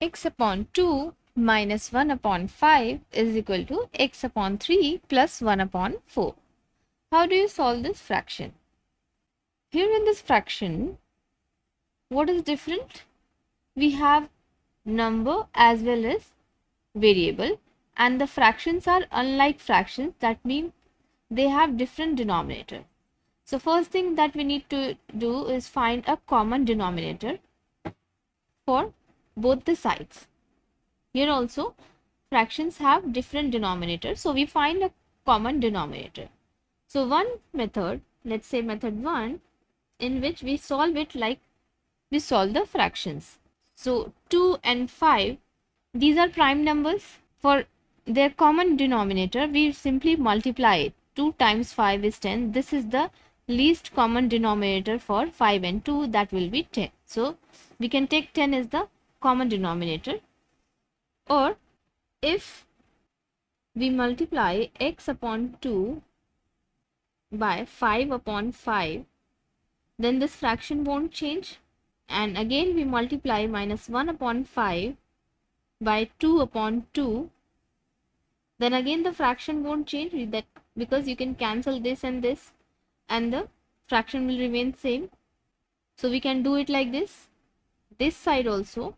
x upon 2 minus 1 upon 5 is equal to x upon 3 plus 1 upon 4. How do you solve this fraction? Here in this fraction, what is different? We have number as well as variable, and the fractions are unlike fractions. That means they have different denominator. So first thing that we need to do is find a common denominator for both the sides. Here also fractions have different denominators, so we find a common denominator. So one method, let's say method 1, in which we solve it like we solve the fractions. So 2 and 5, these are prime numbers. For their common denominator, we simply multiply it. 2 times 5 is 10. This is the least common denominator for 5 and 2, that will be 10. So we can take 10 as the common denominator. Or if we multiply x upon 2 by 5 upon 5, then this fraction won't change. And again we multiply minus 1 upon 5 by 2 upon 2, then again the fraction won't change, that because you can cancel this and the fraction will remain same. So we can do it like this. This side also,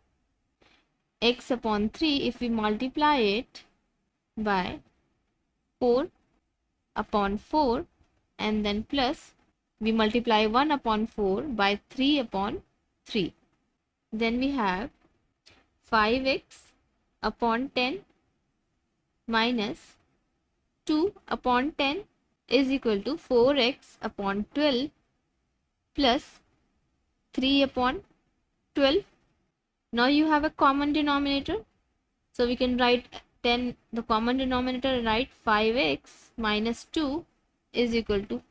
x upon 3, if we multiply it by 4 upon 4 and then plus, we multiply 1 upon 4 by 3 upon 3, then we have 5x upon 10 minus 2 upon 10 is equal to 4x upon 12 plus 3 upon 12. Now you have a common denominator, so we can write 10, the common denominator, write 5x minus 2 is equal to,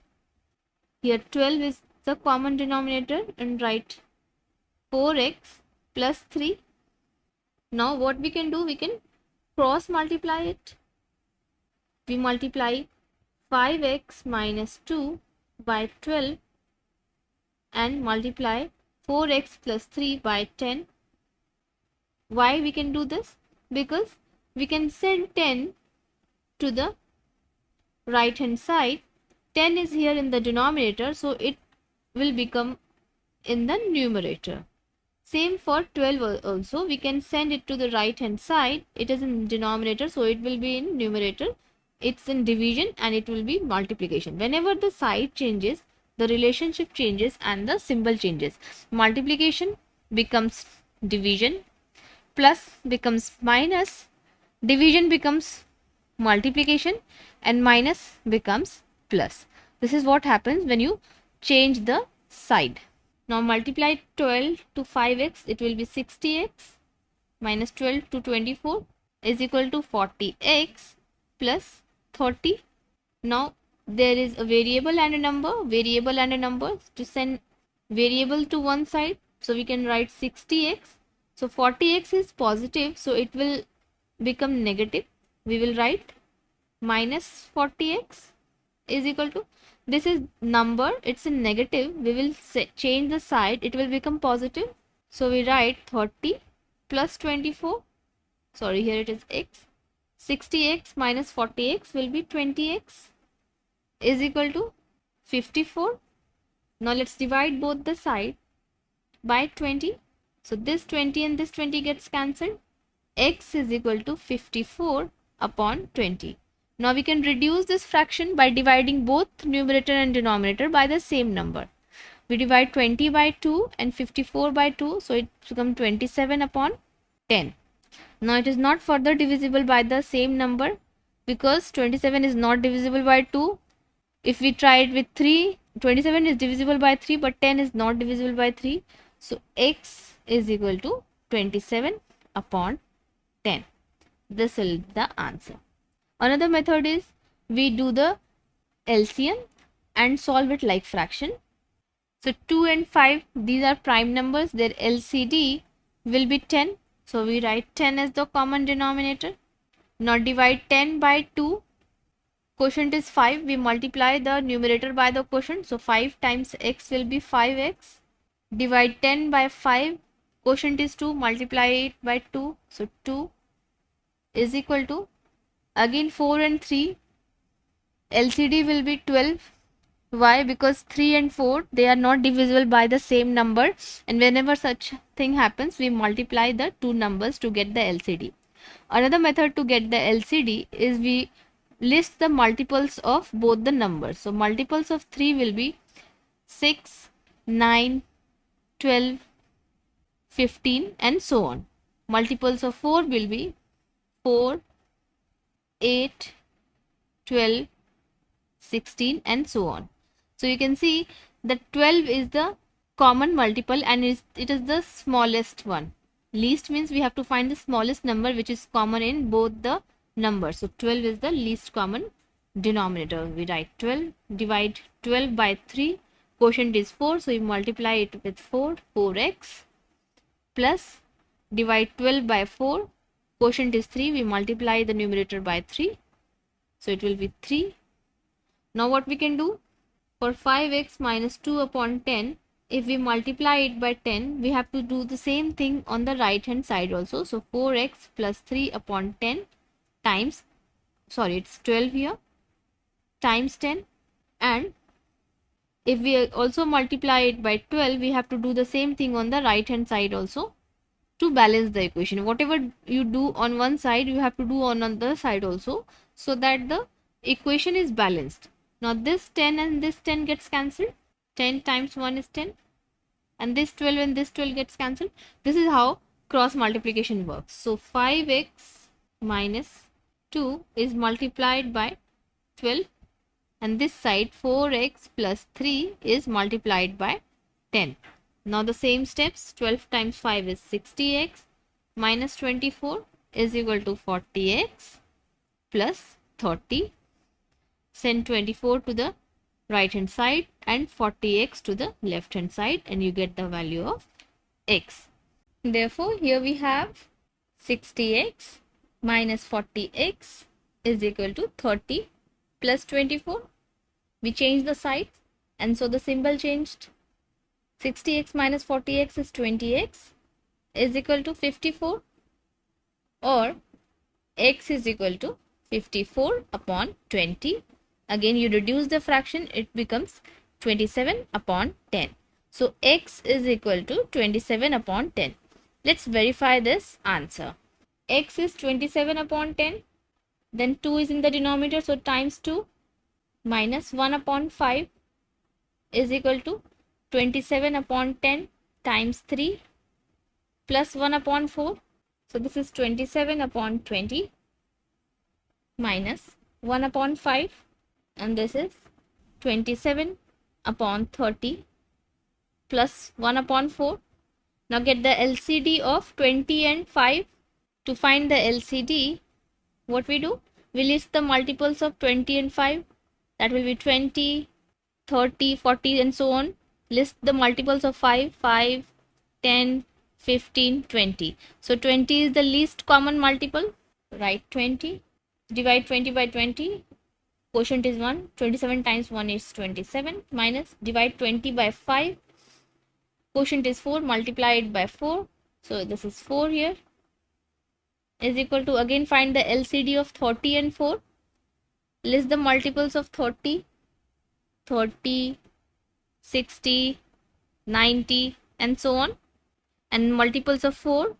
here 12 is the common denominator, and write 4x plus 3. Now what we can do, we can cross multiply it. We multiply 5x minus 2 by 12 and multiply 4x plus 3 by 10. Why we can do this? Because we can send 10 to the right hand side. 10 is here in the denominator, so it will become in the numerator. Same for 12 also, we can send it to the right hand side. It is in denominator, so it will be in numerator. It's in division and it will be multiplication. Whenever the side changes, the relationship changes and the symbol changes. Multiplication becomes division, plus becomes minus, division becomes multiplication, and minus becomes plus. This is what happens when you change the side. Now multiply 12 to 5x, it will be 60x minus 12 to 24 is equal to 40x plus 30. Now there is a variable and a number, to send variable to one side, so we can write 60x. So 40x is positive, so it will become negative. We will write minus 40x is equal to, this is number, it's in negative, we will change the side, it will become positive. So we write 30 plus 24, sorry, here it is x, 60x minus 40x will be 20x is equal to 54. Now let's divide both the side by 20. So this 20 and this 20 gets cancelled. X is equal to 54 upon 20. Now we can reduce this fraction by dividing both numerator and denominator by the same number. We divide 20 by 2 and 54 by 2, so it becomes 27 upon 10. Now it is not further divisible by the same number, because 27 is not divisible by 2. If we try it with 3, 27 is divisible by 3, but 10 is not divisible by 3. So x is equal to 27 upon 10. This is the answer. Another method is we do the LCM and solve it like fraction. So 2 and 5, these are prime numbers, their LCD will be 10. So we write 10 as the common denominator. Now divide 10 by 2. Quotient is 5. We multiply the numerator by the quotient. So 5 times x will be 5x. Divide 10 by 5. Quotient is 2, multiply it by 2. So 2 is equal to, again 4 and 3, LCD will be 12. Why? Because 3 and 4, they are not divisible by the same number, and whenever such thing happens, we multiply the two numbers to get the LCD. Another method to get the LCD is we list the multiples of both the numbers. So multiples of 3 will be 6, 9, 12, 15 and so on. Multiples of 4 will be 4, 8, 12, 16 and so on. So you can see that 12 is the common multiple and it is the smallest one. Least means we have to find the smallest number which is common in both the numbers. So 12 is the least common denominator. We write 12, divide 12 by 3, quotient is 4, so you multiply it with 4, 4x, plus divide 12 by 4, quotient is 3, we multiply the numerator by 3, so it will be 3. Now what we can do? For 5x minus 2 upon 10, if we multiply it by 10, we have to do the same thing on the right hand side also. So 4x plus 3 upon 10 times, sorry, it's 12 here, times 10. And if we also multiply it by 12, we have to do the same thing on the right hand side also to balance the equation. Whatever you do on one side, you have to do on another side also, so that the equation is balanced. Now this 10 and this 10 gets cancelled. 10 times 1 is 10, and this 12 and this 12 gets cancelled. This is how cross multiplication works. So 5x minus 2 is multiplied by 12, and this side 4x plus 3 is multiplied by 10. Now the same steps, 12 times 5 is 60x minus 24 is equal to 40x plus 30. Send 24 to the right hand side and 40x to the left hand side, and you get the value of x. Therefore, here we have 60x minus 40x is equal to 30 plus 24. We changed the sides, and so the symbol changed. 60x minus 40x is 20x is equal to 54, or x is equal to 54 upon 20. Again you reduce the fraction, it becomes 27 upon 10. So x is equal to 27 upon 10. Let's verify this answer. X is 27 upon 10, then 2 is in the denominator, so times 2, minus 1 upon 5 is equal to 27 upon 10 times 3 plus 1 upon 4. So this is 27 upon 20 minus 1 upon 5, and this is 27 upon 30 plus 1 upon 4. Now get the LCD of 20 and 5. To find the LCD, what we do? We list the multiples of 20 and 5. That will be 20, 30, 40 and so on. List the multiples of 5, 5, 10, 15, 20. So 20 is the least common multiple. Write 20. Divide 20 by 20. Quotient is 1. 27 times 1 is 27. Minus divide 20 by 5. Quotient is 4. Multiply it by 4. So this is 4 here. Is equal to, again find the LCD of 30 and 4. List the multiples of 30. 30, 60, 90 and so on. And multiples of 4.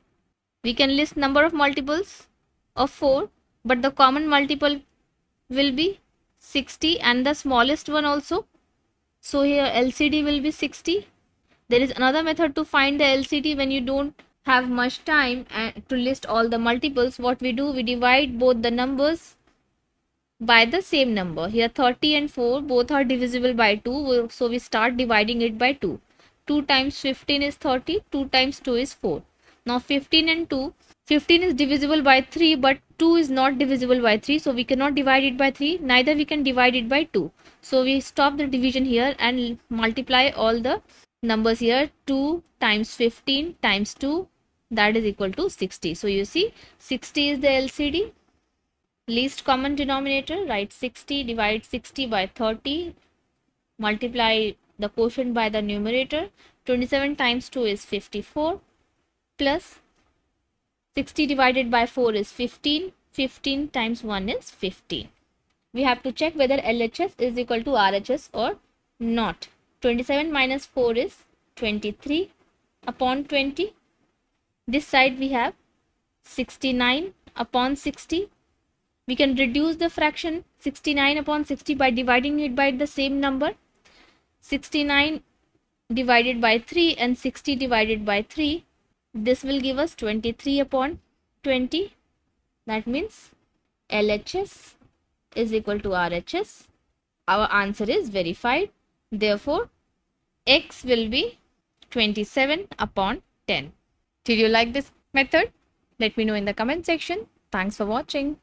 We can list number of multiples of 4, but the common multiple will be 60 and the smallest one also. So here LCD will be 60. There is another method to find the LCD when you don't have much time to list all the multiples. What we do, we divide both the numbers by the same number. Here 30 and 4 both are divisible by 2, so we start dividing it by 2. 2 times 15 is 30, 2 times 2 is 4. Now 15 and 2, 15 is divisible by 3, but 2 is not divisible by 3, so we cannot divide it by 3, neither we can divide it by 2. So we stop the division here and multiply all the numbers here. 2 times 15 times 2, that is equal to 60. So you see 60 is the LCD. Least common denominator, write 60, divide 60 by 30, multiply the quotient by the numerator. 27 times 2 is 54, plus 60 divided by 4 is 15. 15 times 1 is 15. We have to check whether LHS is equal to RHS or not. 27 minus 4 is 23 upon 20. This side we have 69 upon 60. We can reduce the fraction 69 upon 60 by dividing it by the same number. 69 divided by 3 and 60 divided by 3. This will give us 23 upon 20. That means LHS is equal to RHS. Our answer is verified. Therefore, X will be 27 upon 10. Did you like this method? Let me know in the comment section. Thanks for watching.